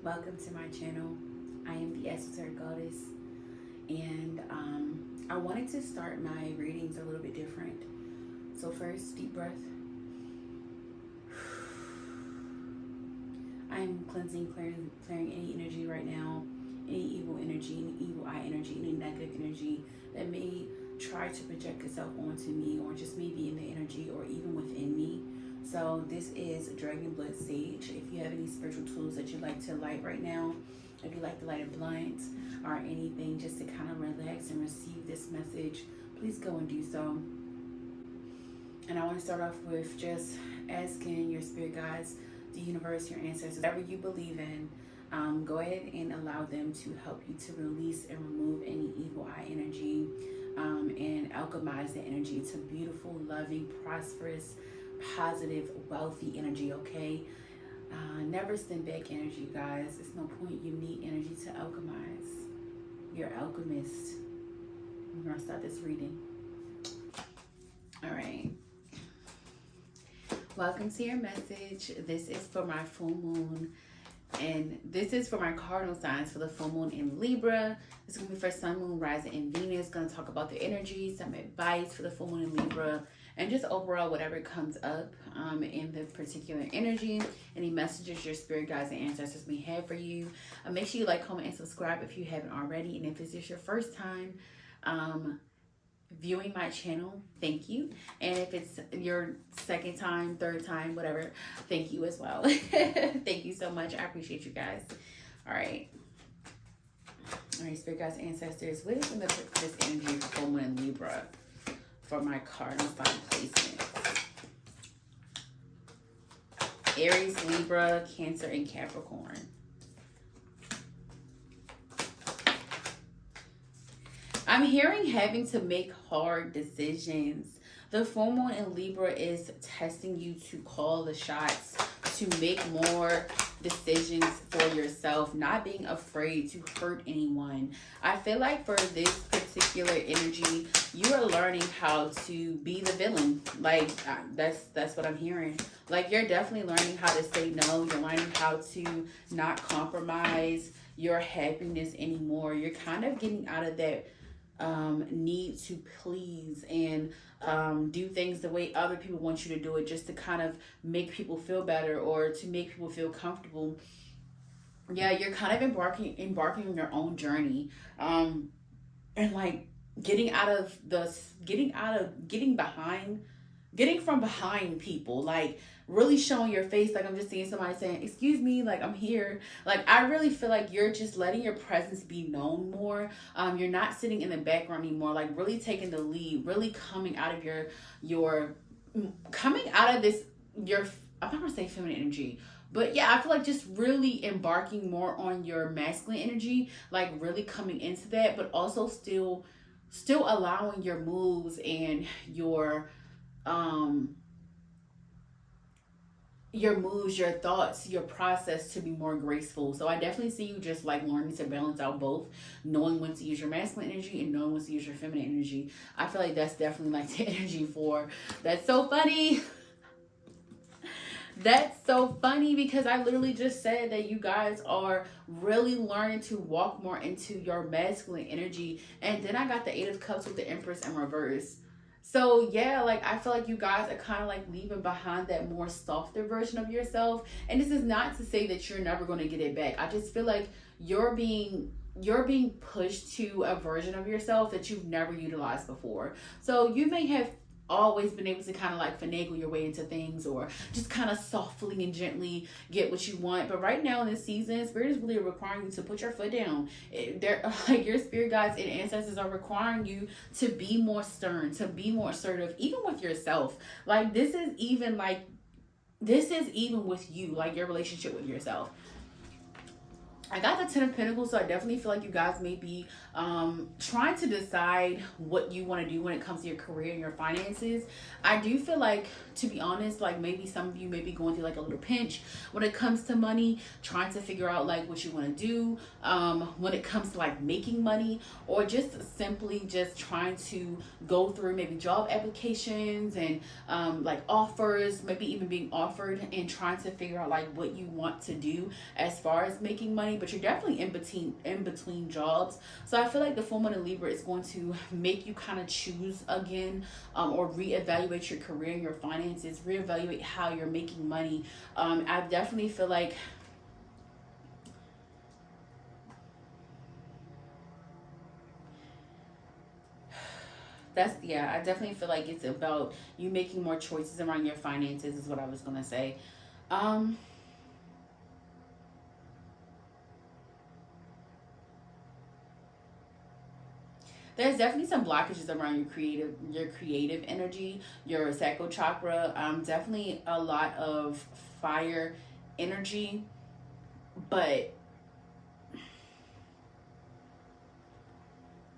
Welcome to my channel. I am the Esoteric Goddess, and I wanted to start my readings a little bit different. So first, deep breath. I'm cleansing, clearing any energy right now, any evil energy, any evil eye energy, any negative energy that may try to project itself onto me, or just maybe in the energy or even within me. So this is Dragon Blood Sage. If you have any spiritual tools that you'd like to light right now, if you like to light a blunt or anything just to kind of relax and receive this message, please go and do so. And I want to start off with just asking your spirit guides, the universe, your ancestors, whatever you believe in, go ahead and allow them to help you to release and remove any evil eye energy, and alchemize the energy to beautiful, loving, prosperous, positive, wealthy energy. Okay, never send back energy, guys. It's no point. You need energy to alchemize. You're alchemist. I'm gonna start this reading. All right, welcome to your message. This is for my full moon, and this is for my cardinal signs for the full moon in Libra. It's gonna be for sun, moon, rising, and Venus. Gonna talk about the energy, some advice for the full moon in Libra, and just overall whatever comes up in the particular energy, any messages your spirit guides and ancestors may have for you. Make sure you like, comment, and subscribe if you haven't already. And if this is your first time viewing my channel, thank you. And if it's your second time, third time, whatever, thank you as well. Thank you so much. I appreciate you guys. All right, spirit guides, ancestors, what is in this energy for full moon in Libra for my cardinal sign placement? Aries, Libra, Cancer, and Capricorn. I'm hearing having to make hard decisions. The full moon in Libra is testing you to call the shots, to make more decisions for yourself, not being afraid to hurt anyone. I feel like for this particular energy, you are learning how to be the villain. Like that's what I'm hearing. Like you're definitely learning how to say no. You're learning how to not compromise your happiness anymore. You're kind of getting out of that need to please and do things the way other people want you to do it, just to kind of make people feel better or to make people feel comfortable. Yeah, you're kind of embarking on your own journey, and like getting from behind people, like really showing your face. Like I'm just seeing somebody saying, excuse me, like I'm here. Like I really feel like you're just letting your presence be known more. You're not sitting in the background anymore, like really taking the lead, really coming out of I'm not gonna say feminine energy, but yeah, I feel like just really embarking more on your masculine energy, like really coming into that, but also still allowing your moves and your thoughts, your process to be more graceful. So I definitely see you just like learning to balance out both, knowing when to use your masculine energy and knowing when to use your feminine energy. I feel like that's definitely like the energy for, that's so funny. That's so funny because I literally just said that you guys are really learning to walk more into your masculine energy. And then I got the 8 of Cups with the Empress in reverse. So yeah, like I feel like you guys are kind of like leaving behind that more softer version of yourself. And this is not to say that you're never going to get it back. I just feel like you're being pushed to a version of yourself that you've never utilized before. So you may have always been able to kind of like finagle your way into things, or just kind of softly and gently get what you want. But right now in this season, spirit is really requiring you to put your foot down. They're like, your spirit guides and ancestors are requiring you to be more stern, to be more assertive, even with yourself. Like this is even with you, like your relationship with yourself. I got the 10 of Pentacles, so I definitely feel like you guys may be trying to decide what you want to do when it comes to your career and your finances. I do feel like, to be honest, like maybe some of you may be going through like a little pinch when it comes to money, trying to figure out like what you want to do when it comes to like making money, or just simply just trying to go through maybe job applications and like offers, maybe even being offered, and trying to figure out like what you want to do as far as making money. But you're definitely in between jobs. So I feel like the full moon in Libra is going to make you kind of choose again, or reevaluate your career and your finances, reevaluate how you're making money. I definitely feel like I definitely feel like it's about you making more choices around your finances is what I was gonna say. There's definitely some blockages around your creative energy, your sacral chakra. Definitely a lot of fire energy, but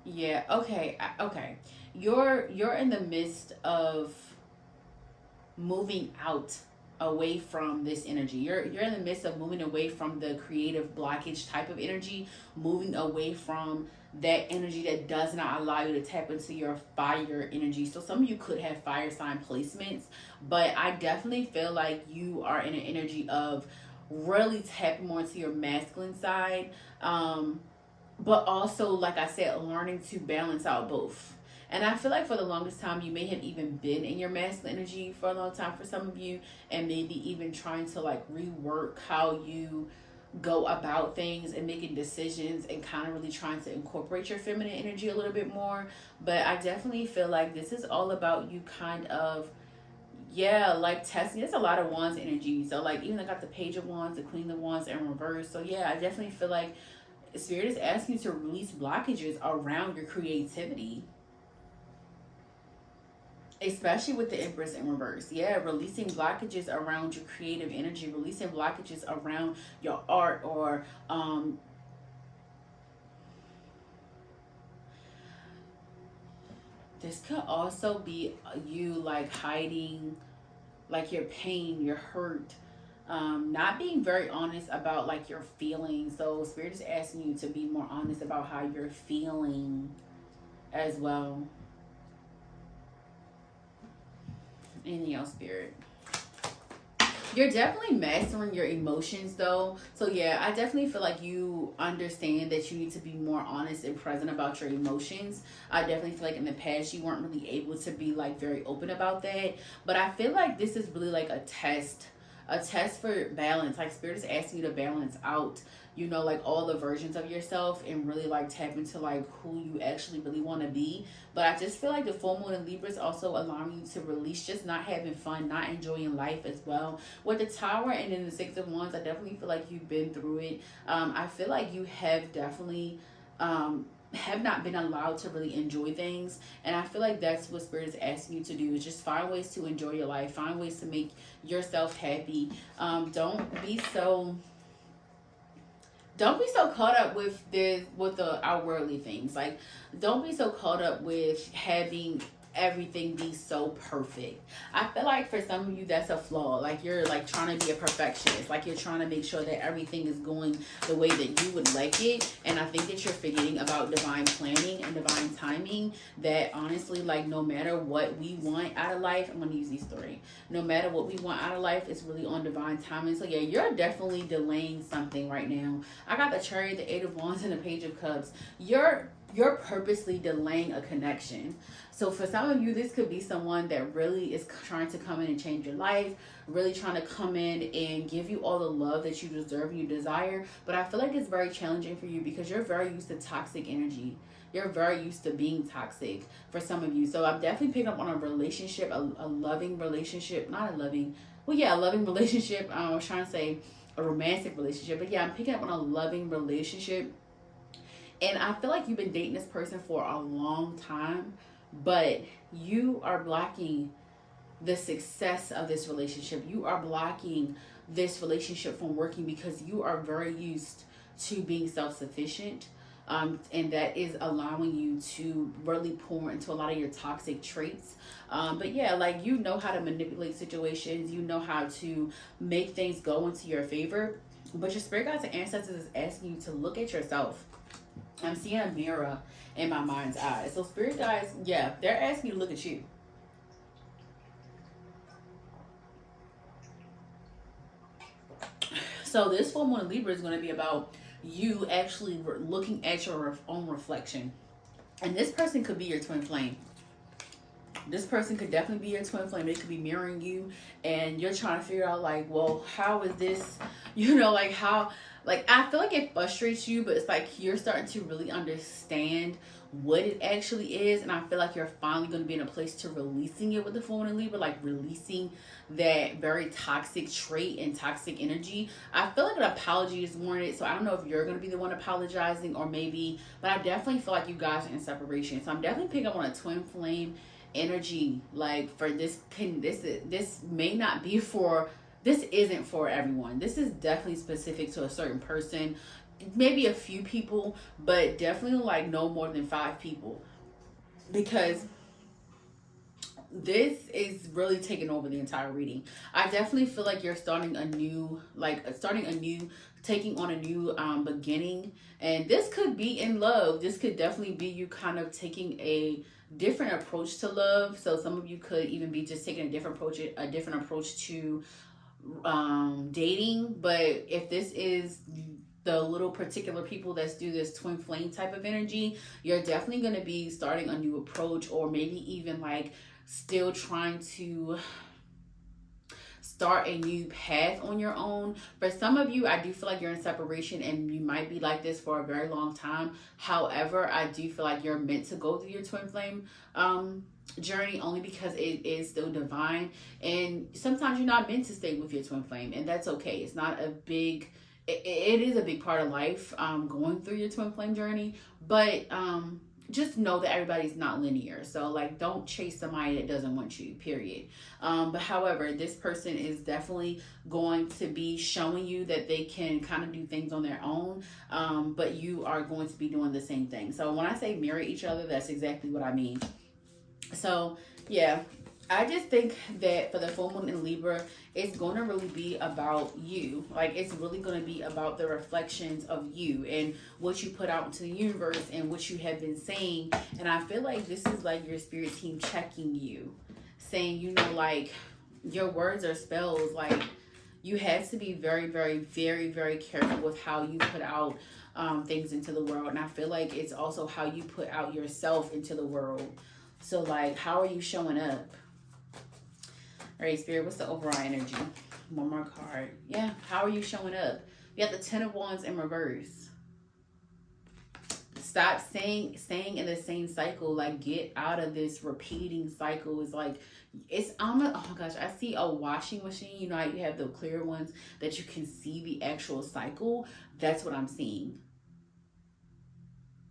yeah, okay, okay. You're in the midst of moving out away from this energy. You're in the midst of moving away from the creative blockage type of energy, moving away from that energy that does not allow you to tap into your fire energy. So some of you could have fire sign placements, but I definitely feel like you are in an energy of really tapping more into your masculine side, but also, like I said, learning to balance out both. And I feel like for the longest time, you may have even been in your masculine energy for a long time for some of you, and maybe even trying to like rework how you go about things and making decisions, and kind of really trying to incorporate your feminine energy a little bit more. But I definitely feel like this is all about you kind of, yeah, like testing. It's a lot of wands energy. So like even I got the page of wands, the queen of wands in reverse. So yeah, I definitely feel like Spirit is asking you to release blockages around your creativity, especially with the Empress in reverse. Yeah, releasing blockages around your creative energy, releasing blockages around your art, or this could also be you like hiding like your pain, your hurt, not being very honest about like your feelings. So Spirit is asking you to be more honest about how you're feeling as well. Anything else, Spirit? You're definitely mastering your emotions though. So yeah, I definitely feel like you understand that you need to be more honest and present about your emotions. I definitely feel like in the past you weren't really able to be like very open about that. But I feel like this is really like a test for balance. Like Spirit is asking you to balance out, you know, like all the versions of yourself, and really like tap into like who you actually really want to be. But I just feel like the full moon in Libra is also allowing you to release just not having fun, not enjoying life as well. With the Tower and then the Six of Wands, I definitely feel like you've been through it. I feel like you have definitely have not been allowed to really enjoy things, and I feel like that's what Spirit is asking you to do, is just find ways to enjoy your life, find ways to make yourself happy. Don't be so caught up with the outwardly things. Like, don't be so caught up with having everything be so perfect. I feel like for some of you that's a flaw. Like you're like trying to be a perfectionist. Like you're trying to make sure that everything is going the way that you would like it. And I think that you're forgetting about divine planning and divine timing. That honestly, like no matter what we want out of life, I'm gonna use these three. No matter what we want out of life, it's really on divine timing. So yeah, you're definitely delaying something right now. I got the Chariot, the Eight of Wands, and the Page of Cups. You're purposely delaying a connection. So for some of you, this could be someone that really is trying to come in and change your life, really trying to come in and give you all the love that you deserve and you desire. But I feel like it's very challenging for you because you're very used to toxic energy. You're very used to being toxic for some of you. So I'm definitely picking up on a relationship, a loving relationship, not a loving, well, yeah, a loving relationship. I was trying to say a romantic relationship, but yeah, I'm picking up on a loving relationship. And I feel like you've been dating this person for a long time, but you are blocking the success of this relationship. You are blocking this relationship from working because you are very used to being self-sufficient. And that is allowing you to really pour into a lot of your toxic traits. But yeah, like, you know how to manipulate situations, you know how to make things go into your favor. But your spirit guides and ancestors is asking you to look at yourself. I'm seeing a mirror in my mind's eye. So spirit guides, yeah, they're asking you to look at you. So this full moon in Libra is going to be about you actually looking at your own reflection. And this person could be your twin flame. This person could definitely be your twin flame. They could be mirroring you, and you're trying to figure out, like, well, how is this, like, how, like, I feel like it frustrates you, but it's like you're starting to really understand what it actually is. And I feel like you're finally going to be in a place to releasing it with the full moon in Libra, like releasing that very toxic trait and toxic energy. I feel like an apology is warranted. So I don't know if you're going to be the one apologizing or maybe, but I definitely feel like you guys are in separation. So I'm definitely picking up on a twin flame energy. Like, for this may not be for, this isn't for everyone. This is definitely specific to a certain person, maybe a few people, but definitely like no more than 5 people, because this is really taking over the entire reading. I definitely feel like you're starting a new, taking on a new beginning. And this could be in love. This could definitely be you kind of taking a different approach to love. So some of you could even be just taking a different approach to dating. But if this is the little particular people that do this twin flame type of energy, you're definitely going to be starting a new approach, or maybe even like still trying to start a new path on your own. For some of you, I do feel like you're in separation and you might be like this for a very long time. However, I do feel like you're meant to go through your twin flame journey, only because it is still divine. And sometimes you're not meant to stay with your twin flame, and that's okay. It's not a big, it is a big part of life, going through your twin flame journey. But just know that everybody's not linear. So like, don't chase somebody that doesn't want you, period. But however, this person is definitely going to be showing you that they can kind of do things on their own. But you are going to be doing the same thing. So when I say mirror each other, that's exactly what I mean. So yeah, I just think that for the full moon in Libra, it's going to really be about you. Like, it's really going to be about the reflections of you and what you put out into the universe and what you have been saying. And I feel like this is like your spirit team checking you, saying, like, your words are spells. Like, you have to be very, very, very, very careful with how you put out things into the world. And I feel like it's also how you put out yourself into the world. So like, how are you showing up? All right, Spirit, what's the overall energy? One more card. Yeah, how are you showing up? You got the 10 of Wands in reverse. Stop staying in the same cycle. Like, get out of this repeating cycle. It's like, oh my gosh, I see a washing machine. You know how you have the clear ones that you can see the actual cycle? That's what I'm seeing.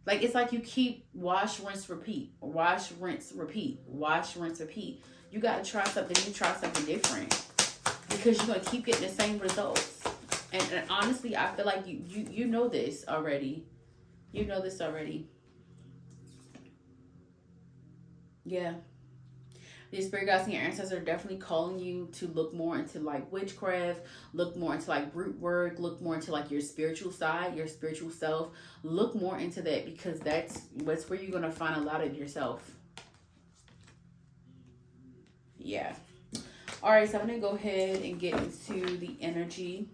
Like, it's like you keep wash, rinse, repeat. Wash, rinse, repeat. Wash, rinse, repeat. You got to try something new, try something different, because you're going to keep getting the same results. And honestly, I feel like you know this already. You know this already. Yeah. These spirit guides and your ancestors are definitely calling you to look more into like witchcraft, look more into like root work, look more into like your spiritual side, your spiritual self. Look more into that, because that's where you're going to find a lot of yourself. Yeah. All right, so I'm going to go ahead and get into the energy.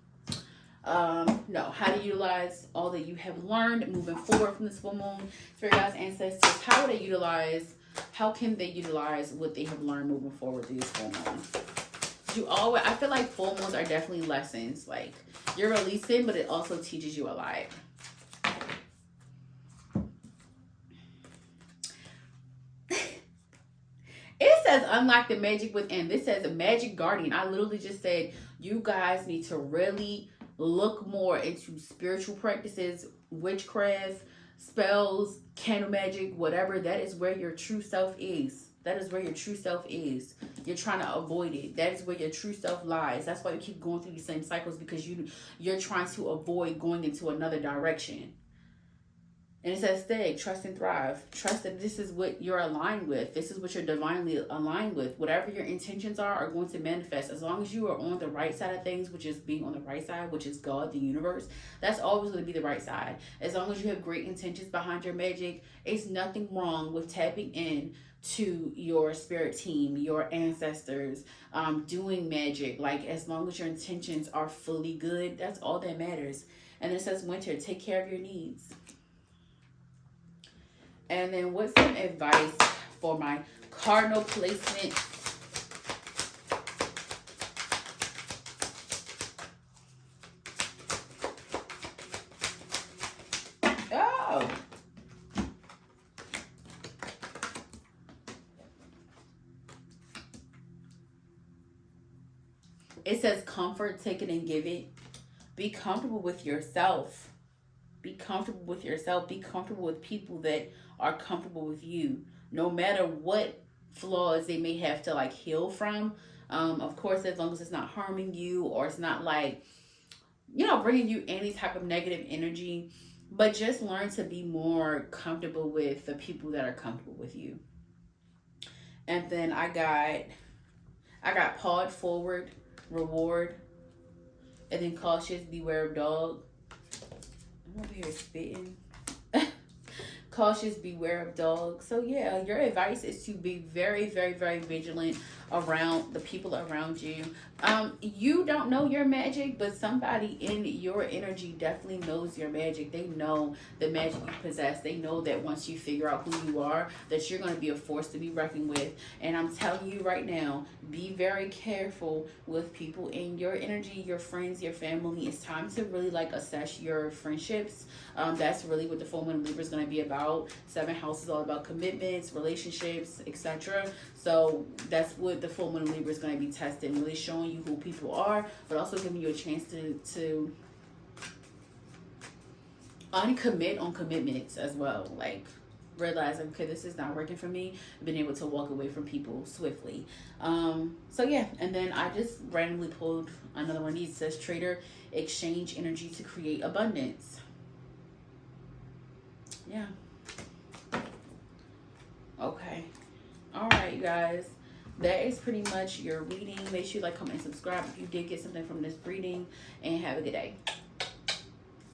How to utilize all that you have learned moving forward from this full moon. Spirit guides, ancestors, how can they utilize what they have learned moving forward through this full moon? I feel like full moons are definitely lessons. Like, you're releasing, but it also teaches you a lot. It says unlock the magic within. This says a magic guardian. I literally just said you guys need to really look more into spiritual practices, witchcraft, spells, candle magic, whatever. That is where your true self is. That is where your true self is. You're trying to avoid it. That is where your true self lies. That's why you keep going through these same cycles, because you're trying to avoid going into another direction. And it says stay, trust and thrive. Trust that this is what you're aligned with. This is what you're divinely aligned with. Whatever your intentions are going to manifest. As long as you are on the right side of things, which is being on the right side, which is God, the universe, that's always going to be the right side. As long as you have great intentions behind your magic, it's nothing wrong with tapping in to your spirit team, your ancestors, doing magic. Like, as long as your intentions are fully good, that's all that matters. And it says winter, take care of your needs. And then what's some advice for my cardinal placement? Oh. It says comfort, take it and give it. Be comfortable with yourself. Be comfortable with yourself. Be comfortable with people that are comfortable with you, no matter what flaws they may have to like heal from. Of course, as long as it's not harming you, or it's not like, you know, bringing you any type of negative energy, but just learn to be more comfortable with the people that are comfortable with you. And then I got pawed forward, reward, and then cautious, beware of dog. I'm over here spitting. Cautious, beware of dogs. So yeah, your advice is to be very, very, very vigilant around the people around you. You don't know your magic, but somebody in your energy definitely knows your magic. They know the magic you possess. They know that once you figure out who you are, that you're going to be a force to be reckoned with. And I'm telling you right now, be very careful with people in your energy, your friends, your family. It's time to really like assess your friendships. That's really what the full moon Libra is going to be about. 7th house is all about commitments, relationships, etc. So that's what the full moon Libra is going to be testing, really showing you who people are, but also giving you a chance to uncommit on commitments as well. Like, realizing, okay, this is not working for me, being able to walk away from people swiftly. So yeah, and then I just randomly pulled another one of these. It says trader, exchange energy to create abundance. Yeah. Okay. All right, you guys. That is pretty much your reading. Make sure you like, comment, and subscribe if you did get something from this reading, and have a good day.